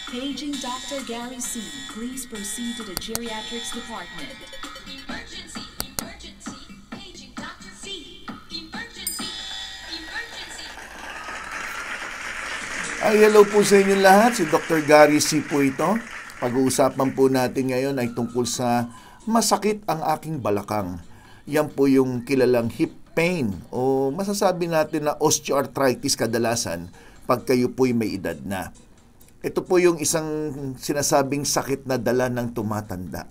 Paging Dr. Gary C. Please proceed to the geriatrics department. Emergency! Emergency! Paging Dr. C! Emergency! Emergency! Ay, hello po sa inyong lahat. Si Dr. Gary C. po ito. Pag-uusapan po natin ngayon ay tungkol sa masakit ang aking balakang. Yan po yung kilalang hip pain o masasabi natin na osteoarthritis kadalasan pag kayo po'y may edad na. Ito po yung isang sinasabing sakit na dala ng tumatanda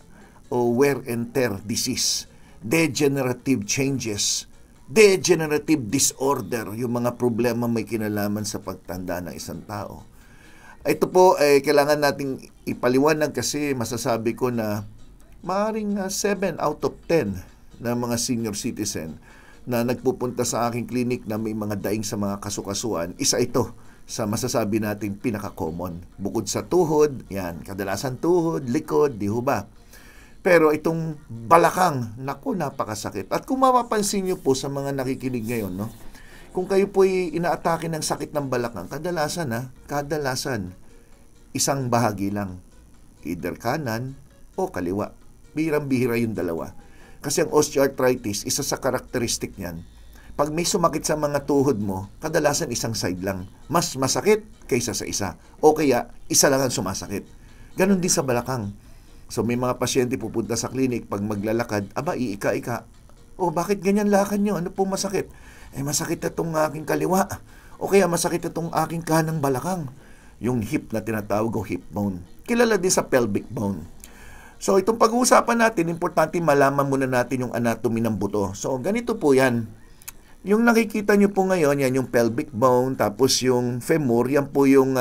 o wear and tear disease, degenerative changes, degenerative disorder, yung mga problema may kinalaman sa pagtanda ng isang tao. Ito po kailangan nating ipaliwanag kasi masasabi ko na maaaring 7 out of 10 na mga senior citizen na nagpupunta sa aking clinic na may mga daing sa mga kasukasuan, isa ito sa masasabi natin pinaka-common. Bukod sa tuhod, yan, kadalasan tuhod, likod, di ho ba? Pero itong balakang, naku, napakasakit. At kung mapapansin nyo po sa mga nakikinig ngayon, no? Kung kayo po'y inaatake ng sakit ng balakang, kadalasan, isang bahagi lang. Either kanan o kaliwa. Bihirang-bihira yung dalawa. Kasi ang osteoarthritis, isa sa karakteristik niyan, pag may sumakit sa mga tuhod mo, kadalasan isang side lang. Mas masakit kaysa sa isa. O kaya, isa lang ang sumasakit. Ganon din sa balakang. So may mga pasyente pupunta sa klinik, pag maglalakad, aba, iika-ika. O bakit ganyan lakad nyo? Ano pong masakit? Masakit na itong aking kaliwa. O kaya masakit na itong aking kanang balakang. Yung hip na tinatawag o hip bone. Kilala din sa pelvic bone. So itong pag-uusapan natin, importante malaman muna natin yung anatomy ng buto. So ganito po yan. Yung nakikita nyo po ngayon, yan yung pelvic bone, tapos yung femur, yan po yung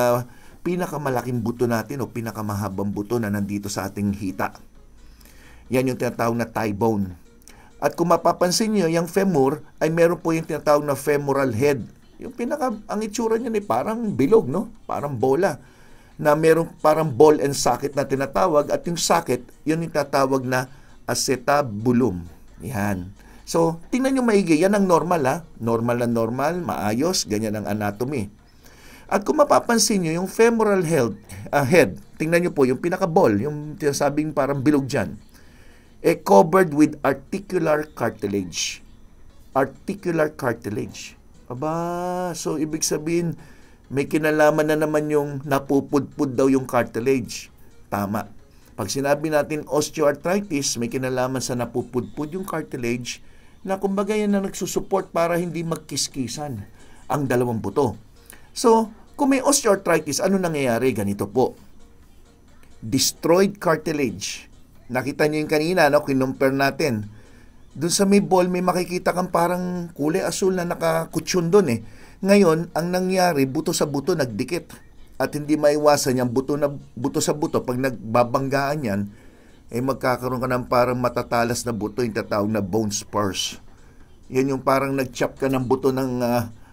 pinakamalaking buto natin o pinakamahabang buto na nandito sa ating hita. Yan yung tinatawag na thigh bone. At kung mapapansin nyo, yung femur ay meron po yung tinatawag na femoral head. Yung ang itsura niya ay parang bilog, no? Parang bola. Na meron parang ball and socket na tinatawag at yung socket, yun yung tinatawag na acetabulum. Yan. So, tingnan nyo maigi, yan ang normal ha. Normal na normal, maayos, ganyan ang anatomy. At kung mapapansin nyo, yung femoral head, tingnan nyo po, yung pinaka-ball, yung tinasabing parang bilog dyan, covered with articular cartilage. Articular cartilage. Aba, so ibig sabihin, may kinalaman na naman yung napupudpud daw yung cartilage. Tama. Pag sinabi natin osteoarthritis, may kinalaman sa napupudpud yung cartilage na kumbaga yan na nagsusupport para hindi magkiskisan ang dalawang buto. So, kung may osteoarthritis, ano nangyayari? Ganito po. Destroyed cartilage. Nakita niyo yung kanina, no? Kinumpare natin. Doon sa may ball, may makikita kang parang kulay asul na nakakutsyon doon eh. Ngayon, ang nangyari, buto sa buto nagdikit. At hindi maiwasan yung buto sa buto. Pag nagbabanggaan yan, magkakaroon ka ng parang matatalas na buto, yung tatawag na bone spurs. Yan yung parang nag-chop ka ng buto ng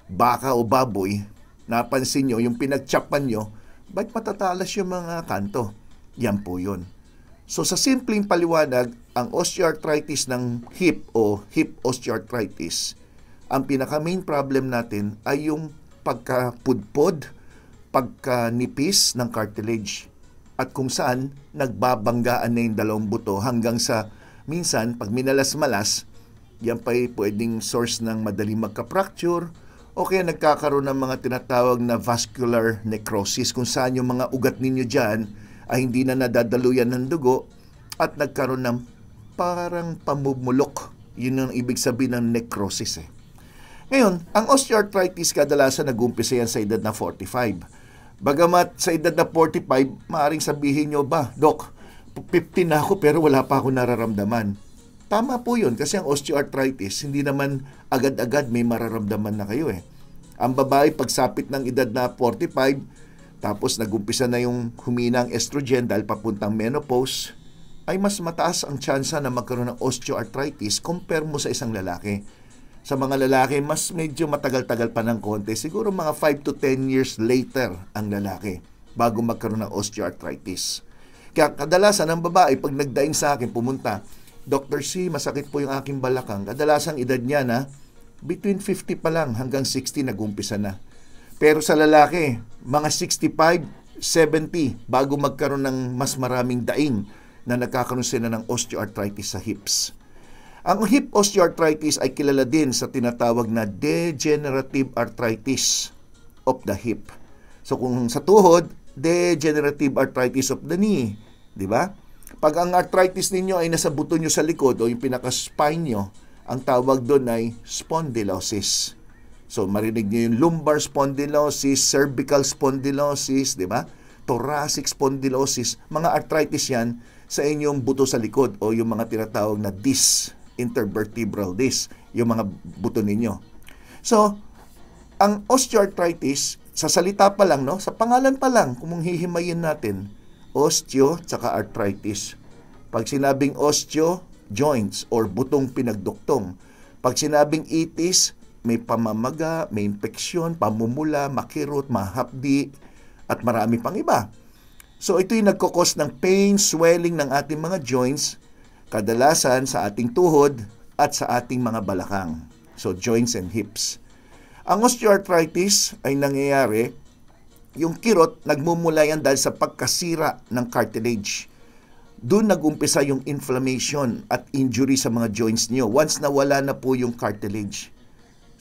baka o baboy. Napansin nyo, yung pinag-chopan nyo, ba't matatalas yung mga kanto? Yan po yun. So sa simpleng paliwanag, ang osteoarthritis ng hip o hip osteoarthritis, ang pinaka-main problem natin ay yung pagkapudpod, pagkanipis ng cartilage. At kung saan, nagbabanggaan na yung dalawang buto hanggang sa minsan, pag minalas-malas, yan pa'y pwedeng source ng madaling magka-fracture o kaya nagkakaroon ng mga tinatawag na vascular necrosis kung saan yung mga ugat ninyo dyan ay hindi na nadadaluyan ng dugo at nagkaroon ng parang pamumulok. Yun ang ibig sabihin ng necrosis eh. Ngayon, ang osteoarthritis kadalasan nag-umpisa yan sa edad na 45. Bagamat sa edad na 45, maaaring sabihin nyo ba, Dok, 50 na ako pero wala pa ako nararamdaman. Tama po yun kasi ang osteoarthritis, hindi naman agad-agad may mararamdaman na kayo eh. Ang babae, pagsapit ng edad na 45, tapos nag-umpisa na yung humina ang estrogen dahil papuntang menopause, ay mas mataas ang tsansa na magkaroon ng osteoarthritis compare mo sa isang lalaki. Sa mga lalaki, mas medyo matagal-tagal pa ng konti. Siguro mga 5 to 10 years later ang lalaki bago magkaroon ng osteoarthritis. Kaya kadalasan ang babae, pag nagdaing sa akin, pumunta, Dr. C, masakit po yung aking balakang. Kadalasan edad niya na between 50 pa lang hanggang 60 nag-umpisa na. Pero sa lalaki, mga 65, 70 bago magkaroon ng mas maraming daing na nagkakaroon sila ng osteoarthritis sa hips. Ang hip osteoarthritis ay kilala din sa tinatawag na degenerative arthritis of the hip. So kung sa tuhod, degenerative arthritis of the knee, di ba? Pag ang arthritis ninyo ay nasa buto nyo sa likod o yung pinaka-spine nyo, ang tawag doon ay spondylosis. So marinig nyo yung lumbar spondylosis, cervical spondylosis, di ba? Thoracic spondylosis, mga arthritis yan sa inyong buto sa likod o yung mga tinatawag na disc, intervertebral disc, yung mga buto ninyo. So, ang osteoarthritis, sa salita pa lang, no? Sa pangalan pa lang, kung hihimayin natin, osteo tsaka arthritis. Pag sinabing osteo, joints or butong pinagduktong. Pag sinabing itis, may pamamaga, may infeksyon, pamumula, makirot, mahapdi, at marami pang iba. So ito yung nagkakos ng pain, swelling ng ating mga joints, kadalasan sa ating tuhod at sa ating mga balakang. So joints and hips. Ang osteoarthritis ay nangyayari, yung kirot, nagmumula yan dahil sa pagkasira ng cartilage. Doon nag-umpisa yung inflammation at injury sa mga joints nyo once nawala na po yung cartilage.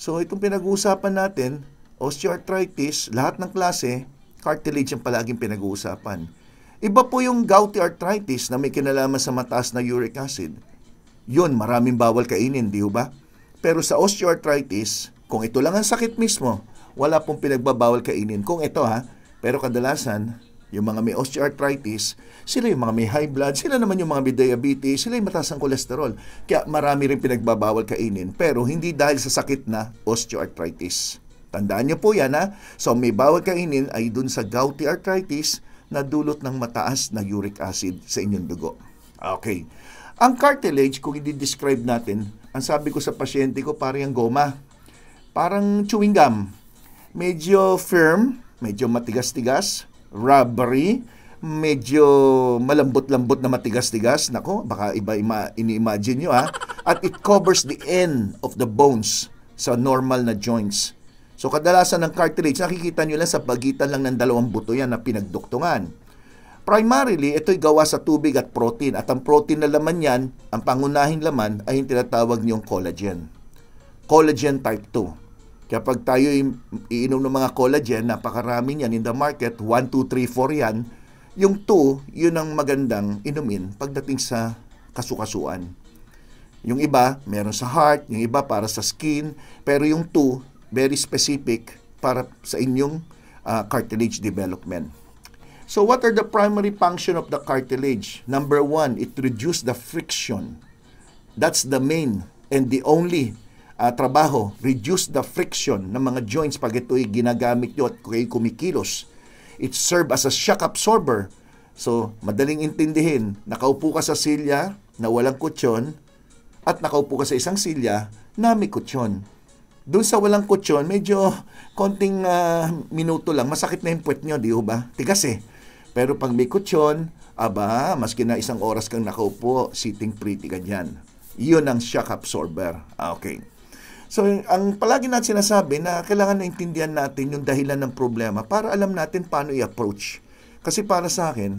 So itong pinag-uusapan natin, osteoarthritis, lahat ng klase, cartilage ang palaging pinag-uusapan. Iba po yung gouty arthritis na may kinalaman sa mataas na uric acid. Yun, maraming bawal kainin, di ba? Pero sa osteoarthritis, kung ito lang ang sakit mismo, wala pong pinagbabawal kainin. Kung ito pero kadalasan, yung mga may osteoarthritis, sila yung mga may high blood, sila naman yung mga may diabetes, sila yung mataas ang kolesterol. Kaya marami rin pinagbabawal kainin, pero hindi dahil sa sakit na osteoarthritis. Tandaan niyo po yan So may bawal kainin ay dun sa gouty arthritis na dulot ng mataas na uric acid sa inyong dugo. Okay. Ang cartilage, kung i-describe natin, ang sabi ko sa pasyente ko, parang goma. Parang chewing gum. Medyo firm, medyo matigas-tigas, rubbery, medyo malambot-lambot na matigas-tigas. Nako, baka iba ini-imagine nyo At it covers the end of the bones sa normal na joints. So kadalasan ng cartilage, nakikita nyo lang sa pagitan lang ng dalawang buto yan na pinagduktungan. Primarily, ito'y gawa sa tubig at protein. At ang protein na laman yan, ang pangunahing laman ay yung tinatawag niyong collagen. Collagen type 2. Kaya pag tayo iinom ng mga collagen, napakarami yan in the market, 1, 2, 3, 4 yan. Yung 2, yun ang magandang inumin pagdating sa kasukasuan. Yung iba, meron sa heart, yung iba para sa skin, pero yung 2, very specific para sa inyong cartilage development. So what are the primary function of the cartilage? Number 1, it reduces the friction. That's the main and the only trabaho. Reduce the friction ng mga joints pag ito'y ginagamit nyo at kayo kumikilos. It serves as a shock absorber. So, madaling intindihin, nakaupo ka sa silya na walang kutsyon at nakaupo ka sa isang silya na may kutsyon. Doon sa walang kutsyon, medyo konting minuto lang, masakit na yung puwet nyo, di ba? Tigas Pero pag may kutsyon, maski na isang oras kang nakaupo, sitting pretty ka dyan. Yun ang shock absorber. Okay. So, ang palagi natin sinasabi na kailangan naintindihan natin yung dahilan ng problema para alam natin paano i-approach. Kasi para sa akin,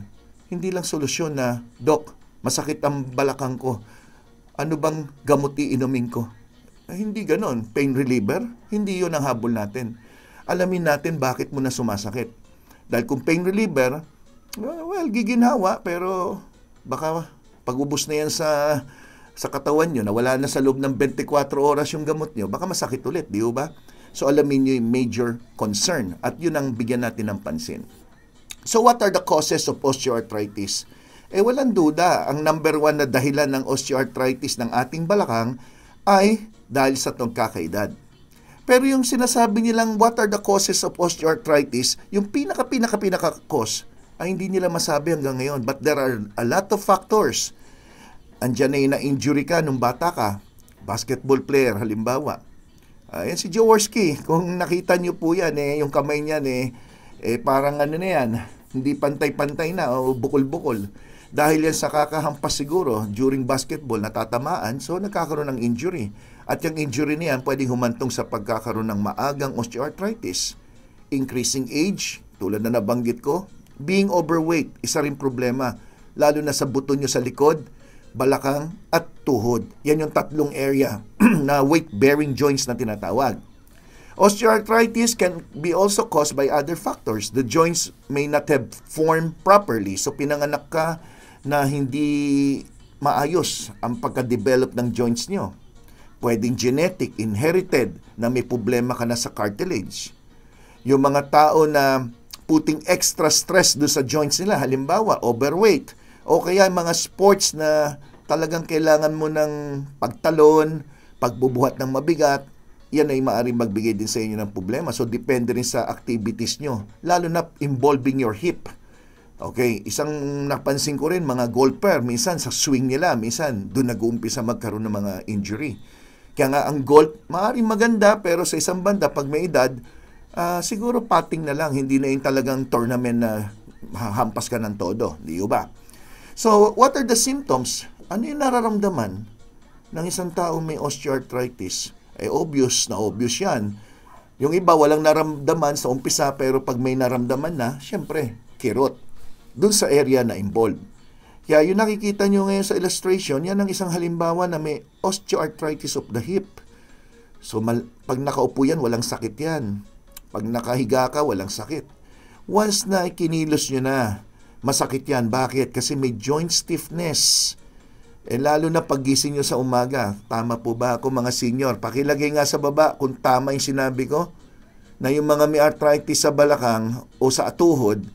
hindi lang solusyon na, Dok, masakit ang balakang ko. Ano bang gamot iinumin ko? Hindi ganon. Pain reliever, hindi yun ang habol natin. Alamin natin bakit mo na sumasakit. Dahil kung pain reliever, giginhawa, pero baka pag-ubos na yan sa katawan nyo, na wala na sa loob ng 24 oras yung gamot nyo, baka masakit ulit, di ba? So alamin nyo yung major concern at yun ang bigyan natin ng pansin. So what are the causes of osteoarthritis? Walang duda, ang number 1 na dahilan ng osteoarthritis ng ating balakang ay dahil sa kakaedad. Pero yung sinasabi nilang what are the causes of osteoarthritis, yung pinaka cause ay hindi nila masabi hanggang ngayon. But there are a lot of factors. Andiyan na na-injury ka nung bata ka. Basketball player, halimbawa. Ayan si Jaworski. Kung nakita niyo po yan, yung kamay niyan, parang ano na yan, hindi pantay-pantay na o bukol-bukol. Dahil yan sa kakahampas siguro during basketball, natatamaan, so nagkakaroon ng injury. At yung injury niyan pwedeng humantong sa pagkakaroon ng maagang osteoarthritis. Increasing age, tulad na nabanggit ko, Being overweight, isa rin problema. Lalo na sa buto nyo sa likod, balakang, at tuhod. Yan yung tatlong area na weight-bearing joints na tinatawag. Osteoarthritis can be also caused by other factors. The joints may not have formed properly. So pinanganak ka na hindi maayos ang pagka-develop ng joints nyo. Pwedeng genetic, inherited, na may problema ka na sa cartilage. Yung mga tao na putting extra stress do sa joints nila, halimbawa, overweight, o kaya mga sports na talagang kailangan mo ng pagtalon, pagbubuhat ng mabigat, yan ay maaaring magbigay din sa inyo ng problema. So, depende rin sa activities nyo, lalo na involving your hip. Okay, isang napansin ko rin, mga golfer, minsan sa swing nila, minsan doon nag-uumpisa magkaroon ng mga injury. Kaya nga ang golf, maaaring maganda, pero sa isang banda, pag may edad, siguro patting na lang, hindi na yung talagang tournament na hampas ka ng todo, di ba? So, what are the symptoms? Ano yung nararamdaman ng isang tao may osteoarthritis? Obvious yan. Yung iba walang naramdaman sa umpisa, pero pag may naramdaman na, syempre, kirot. Doon sa area na involved. Kaya yung nakikita nyo ngayon sa illustration, yan ang isang halimbawa na may osteoarthritis of the hip. So, pag nakaupo yan, walang sakit yan. Pag nakahiga ka, walang sakit. Once na ikinilos nyo na, masakit yan. Bakit? Kasi may joint stiffness. Lalo na paggising nyo sa umaga. Tama po ba ako mga senior? Pakilagay nga sa baba kung tama yung sinabi ko, na yung mga may arthritis sa balakang o sa tuhod,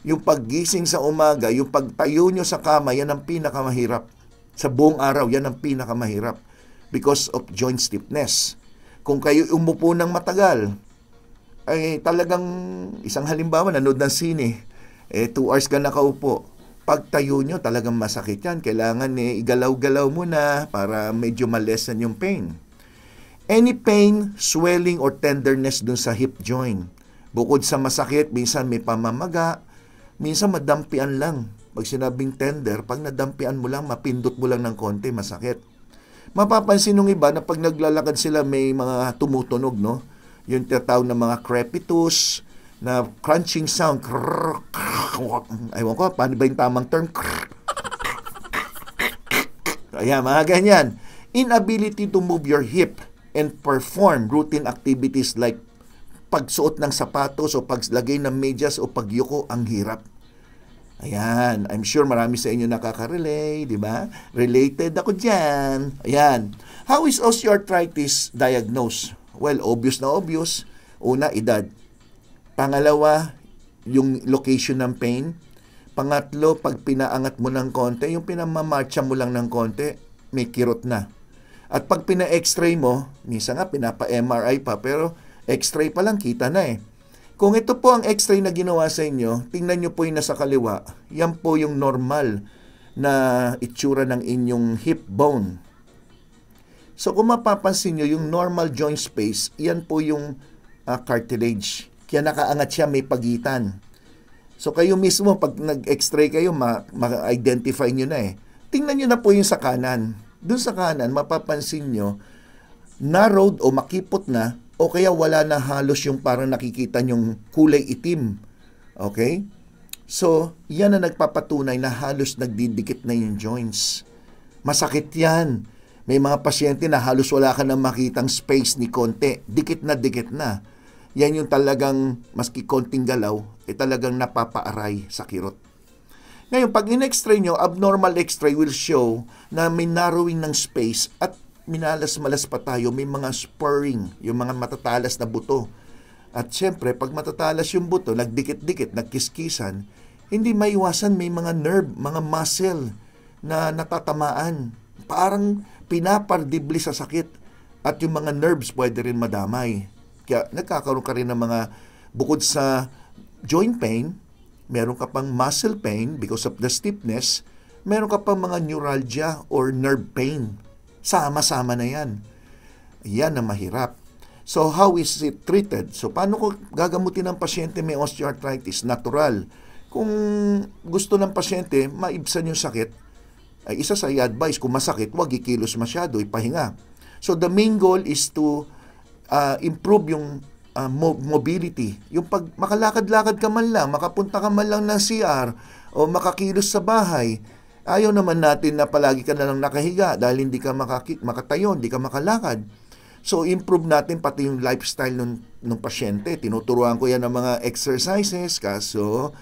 yung paggising sa umaga, yung pagtayo nyo sa kama, yan ang pinakamahirap. Sa buong araw, yan ang pinakamahirap. Because of joint stiffness. Kung kayo umupo ng matagal, ay talagang isang halimbawa, nanood ng sine, 2 hours ka nakaupo. Pagtayo nyo, talagang masakit yan. Kailangan igalaw-galaw muna para medyo malesen yung pain. Any pain, swelling, or tenderness dun sa hip joint. Bukod sa masakit, minsan may pamamaga, minsan madampian lang. Pag sinabing tender, pag nadampian mo lang, mapindot mo lang ng konti, masakit. Mapapansin ng iba na pag naglalakad sila may mga tumutunog, no? Yung tinatawag na mga crepitus, na crunching sound. Aywan ko, paano ba yung tamang term? Ayan, mga ganyan. Inability to move your hip and perform routine activities like pagsuot ng sapatos o paglagay ng medyas o pagyuko, ang hirap. Ayan, I'm sure marami sa inyo nakaka-relate, di ba? Related ako dyan. Ayan. How is osteoarthritis diagnosed? Well, obvious na obvious. Una, edad. Pangalawa, yung location ng pain. Pangatlo, pag pinaangat mo ng konti, yung pinamamarcha mo lang ng konti, may kirot na. At pag pina-x-ray mo, minsan nga pinapa-MRI pa, pero x-ray pa lang, kita na eh. Kung ito po ang x-ray na ginawa sa inyo, tingnan nyo po yung nasa kaliwa, yan po yung normal na itsura ng inyong hip bone. So kung mapapansin nyo, yung normal joint space, yan po yung cartilage. Kaya nakaangat siya, may pagitan. So kayo mismo, pag nag-x-ray kayo, ma-identify nyo na eh. Tingnan nyo na po yung sa kanan. Doon sa kanan, mapapansin nyo, narrowed o makipot na, o kaya wala na halos yung parang nakikita yung kulay itim. Okay? So, yan na nagpapatunay na halos nagdidikit na yung joints. Masakit yan. May mga pasyente na halos wala ka na makitang space ni konti. Dikit na. Yan yung talagang, maski konting galaw, talagang napapaaray sa kirot. Ngayon, pag in-x-ray nyo, abnormal x-ray will show na may narrowing ng space at minalas-malas pa tayo, may mga spurring, yung mga matatalas na buto. At syempre, pag matatalas yung buto, nagdikit-dikit, nagkiskisan, hindi maiwasan may mga nerve, mga muscle na natatamaan. Parang pinapardibli sa sakit. At yung mga nerves pwede rin madamay. Kaya nagkakaroon ka rin ng mga, bukod sa joint pain, meron ka pang muscle pain because of the stiffness, meron ka pang mga neuralgia or nerve pain. Sama-sama na yan. Yan ang mahirap. So, how is it treated? So, paano ko gagamutin ng pasyente may osteoarthritis? Natural. Kung gusto ng pasyente, maibsan yung sakit, ay isa sa i-advise, kung masakit, huwag ikilos masyado, ipahinga. So, the main goal is to improve yung mobility. Yung pag makalakad-lakad ka man lang, makapunta ka man lang ng CR o makakilos sa bahay. Ayaw naman natin na palagi ka na lang nakahiga dahil hindi ka makatayo, hindi ka makalakad. So, improve natin pati yung lifestyle ng pasyente. Tinuturuan ko yan ng mga exercises, kaso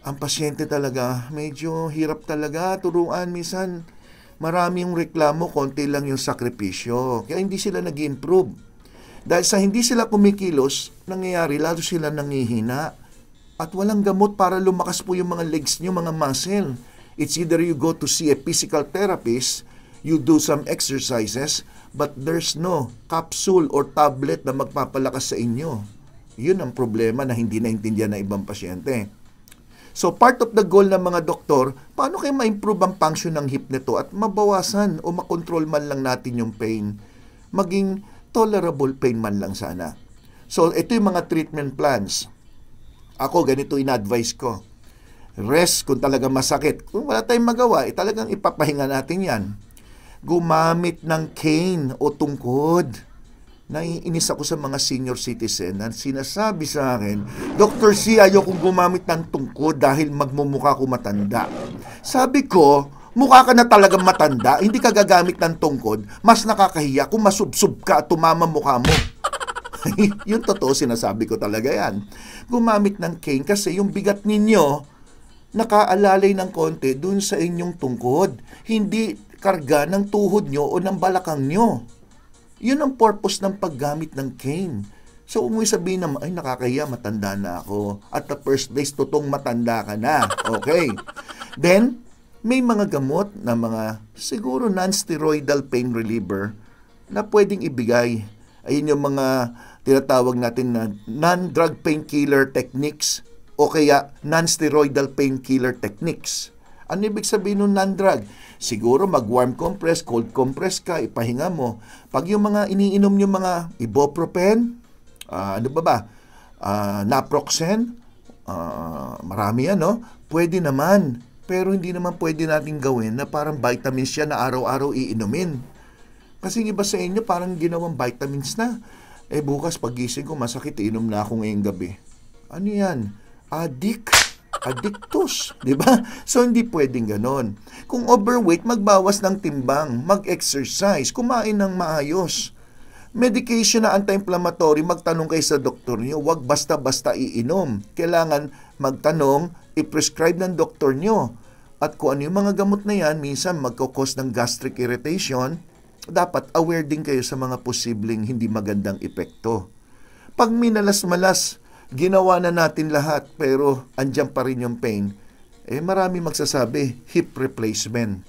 ang pasyente talaga, medyo hirap talaga turuan. Minsan, marami yung reklamo, konti lang yung sakripisyo. Kaya hindi sila nag-improve. Dahil sa hindi sila kumikilos, nangyayari, lalo sila nangihina. At walang gamot para lumakas po yung mga legs nyo, mga muscle. It's either you go to see a physical therapist, you do some exercises, but there's no capsule or tablet na magpapalakas sa inyo. Yun ang problema na hindi naintindihan ng ibang pasyente. So part of the goal ng mga doktor, paano kayo ma-improve ang function ng hip nito at mabawasan o makontrol man lang natin yung pain, maging tolerable pain man lang sana. So ito yung mga treatment plans. Ako, ganito in-advise ko. Rest kung talaga masakit. Kung wala tayong magawa, talagang ipapahinga natin yan. Gumamit ng cane o tungkod. Naiinis ako sa mga senior citizen na sinasabi sa akin, Dr. C, ayokong gumamit ng tungkod dahil magmumukha ko matanda. Sabi ko, mukha ka na talagang matanda, hindi ka gagamit ng tungkod, mas nakakahiya kung masubsob ka at tumama mukha mo. Yung totoo, sinasabi ko talaga yan. Gumamit ng cane kasi yung bigat ninyo, nakaalalay ng konti dun sa inyong tungkod. Hindi karga ng tuhod nyo o ng balakang nyo. Yun ang purpose ng paggamit ng cane. So, kung sabihin naman, ay nakakahiya, matanda na ako. At the first place, totong matanda ka na. Okay. Then, may mga gamot na mga siguro non-steroidal pain reliever na pwedeng ibigay. Ayun yung mga tinatawag natin na non-drug painkiller techniques o kaya non-steroidal painkiller techniques. Ano ibig sabihin ng non-drug? Siguro mag-warm compress, cold compress ka, ipahinga mo. Pag yung mga iniinom yung mga ibuprofen, naproxen, marami yan, no? Pwede naman. Pero hindi naman pwede natin gawin na parang vitamins siya na araw-araw iinumin. Kasi iba sa inyo parang ginawang vitamins na. Bukas pagising ko masakit, inom na ako ngayong gabi. Ano yan? Addictus, di ba? So, hindi pwedeng ganon. Kung overweight, magbawas ng timbang, mag-exercise, kumain ng maayos. Medication na anti-inflammatory, magtanong kayo sa doktor niyo, huwag basta-basta iinom. Kailangan magtanong, i-prescribe ng doktor niyo. At kung ano yung mga gamot na yan, minsan magkakos ng gastric irritation, dapat aware din kayo sa mga posibleng hindi magandang epekto. Pag minalas-malas, ginawa na natin lahat pero andyan pa rin yung pain, marami magsasabi, hip replacement.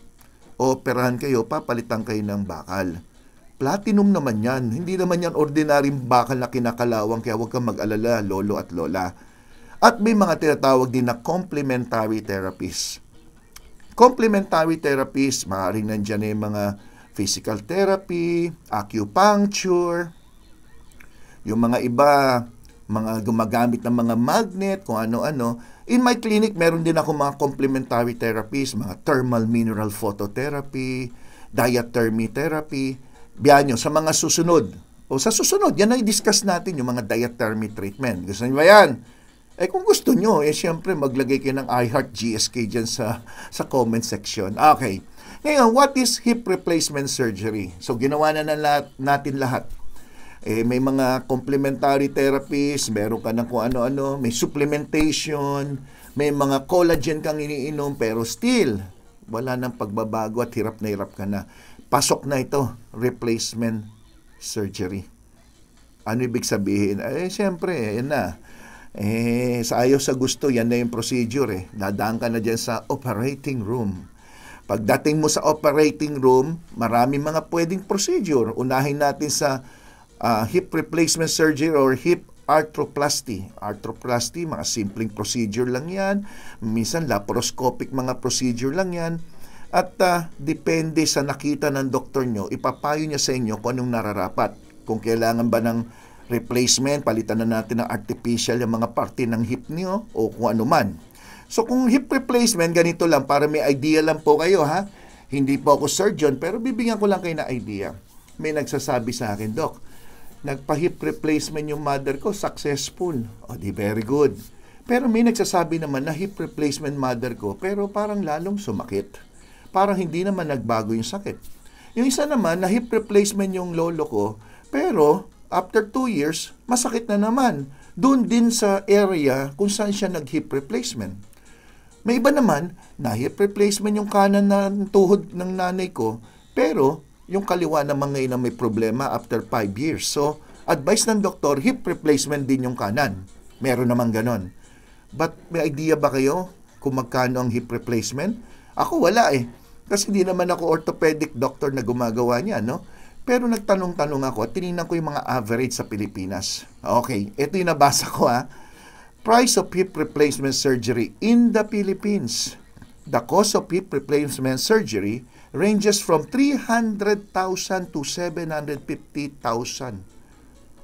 Operahan kayo, papalitan kayo ng bakal. Platinum naman yan. Hindi naman yan ordinaryong bakal na kinakalawang, kaya huwag kang mag-alala, lolo at lola. At may mga tinatawag din na complementary therapies. Complementary therapies, maaaring nandyan yung mga physical therapy, acupuncture, yung mga iba, mga gumagamit ng mga magnet, kung ano-ano. In my clinic, meron din ako mga complementary therapies, mga thermal mineral phototherapy, diathermy therapy. Biyan nyo, sa mga susunod. O sa susunod, yan ay discuss natin yung mga diathermy treatment. Gusto nyo ba yan? Kung gusto nyo, syempre maglagay kayo ng iHeart GSK dyan sa comment section. Okay. Ngayon, what is hip replacement surgery? So, ginawa na natin lahat. May mga complementary therapies, meron ka ng kung ano-ano, may supplementation, may mga collagen kang iniinom, pero still, wala nang pagbabago at hirap ka na. Pasok na ito, replacement surgery. Ano ibig sabihin? Siyempre, yan na. Sa ayaw sa gusto, yan na yung procedure. Dadaan ka na dyan sa operating room. Pagdating mo sa operating room, marami mga pwedeng procedure. Unahin natin sa hip replacement surgery or hip arthroplasty. Arthroplasty, mga simpleng procedure lang yan. Minsan laparoscopic mga procedure lang yan. At depende sa nakita ng doktor nyo, ipapayo niya sa inyo kung anong nararapat. Kung kailangan ba ng replacement, palitan na natin ng artificial yung mga parte ng hip niyo o kung ano man. So kung hip replacement, ganito lang, para may idea lang po kayo ha. Hindi po ako surgeon, pero bibigyan ko lang kayo na idea. May nagsasabi sa akin, Doc, nagpa-hip replacement yung mother ko, successful. O di very good. Pero may nagsasabi naman na hip replacement mother ko, pero parang lalong sumakit. Parang hindi naman nagbago yung sakit. Yung isa naman, na hip replacement yung lolo ko, pero after 2 years, masakit na naman. Doon din sa area kung saan siya nag-hip replacement. May iba naman, na hip replacement yung kanan na tuhod ng nanay ko, pero yung kaliwa naman ngayon na may problema after 5 years. So, advice ng doktor, hip replacement din yung kanan. Meron naman ganon. But may idea ba kayo kung magkano ang hip replacement? Ako wala eh. Kasi hindi naman ako orthopedic doctor na gumagawa niya, no? Pero nagtanong-tanong ako at tinignan ko yung mga average sa Pilipinas. Okay, ito yung nabasa ko ha. Price of hip replacement surgery in the Philippines. The cost of hip replacement surgery ranges from 300,000 to 750,000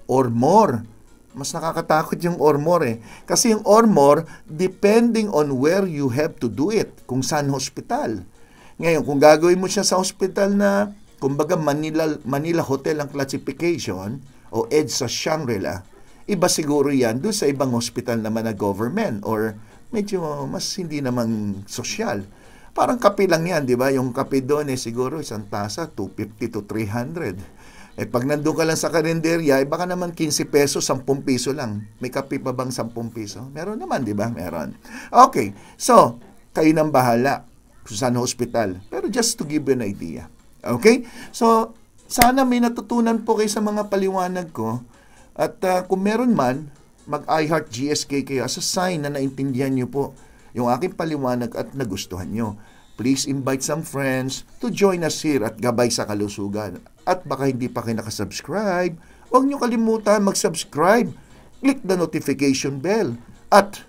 or more. Mas nakakatakot yung or more eh. Kasi yung or more, depending on where you have to do it, kung saan hospital. Ngayon, kung gagawin mo siya sa hospital na, kumbaga Manila Hotel ang classification, o EDSA Shangri-La, iba siguro yan doon sa ibang hospital naman na government or medyo mas hindi naman sosyal. Parang kape lang yan, di ba? Yung kape doon siguro isang tasa, 250 to 300. Pag nandun ka lang sa karinderya, baka naman 15 pesos, 10 piso lang. May kape pa bang 10 piso? Meron naman, di ba? Meron. Okay, so, kayo nang bahala kung saan hospital. Pero just to give you an idea. Okay? So, sana may natutunan po kayo sa mga paliwanag ko. At kung meron man, mag-iHeart GSK kayo as a sign na naintindihan nyo po yung aking paliwanag at nagustuhan nyo. Please invite some friends to join us here at Gabay sa Kalusugan. At baka hindi pa kayo nakasubscribe, huwag nyo kalimutan mag-subscribe. Click the notification bell. At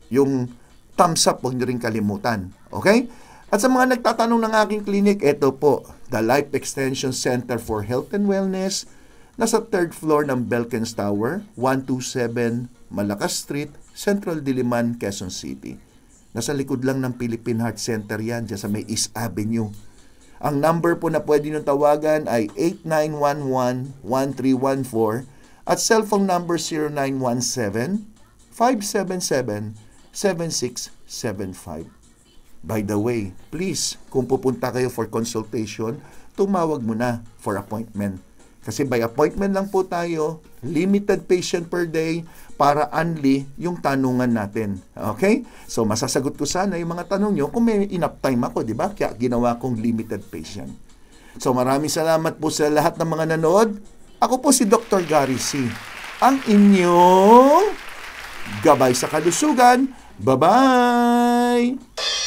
yung thumbs up, huwag nyo rin kalimutan. Okay? At sa mga nagtatanong ng aking clinic, ito po, the Life Extension Center for Health and Wellness, nasa 3rd floor ng Belkens Tower, 127 Malacca Street, Central Diliman, Quezon City. Nasa likod lang ng Philippine Heart Center yan, dyan sa may East Avenue. Ang number po na pwede nyo tawagan ay 8911-1314 at cellphone number 0917-577-7675. By the way, please, kung pupunta kayo for consultation, tumawag mo na for appointment. Kasi by appointment lang po tayo, limited patient per day, para only yung tanungan natin. Okay? So, masasagot ko sana yung mga tanong nyo kung may enough time ako, di ba? Kaya ginawa kong limited patient. So, maraming salamat po sa lahat ng mga nanood. Ako po si Dr. Gary C. Ang inyong Gabay sa Kalusugan. Bye-bye!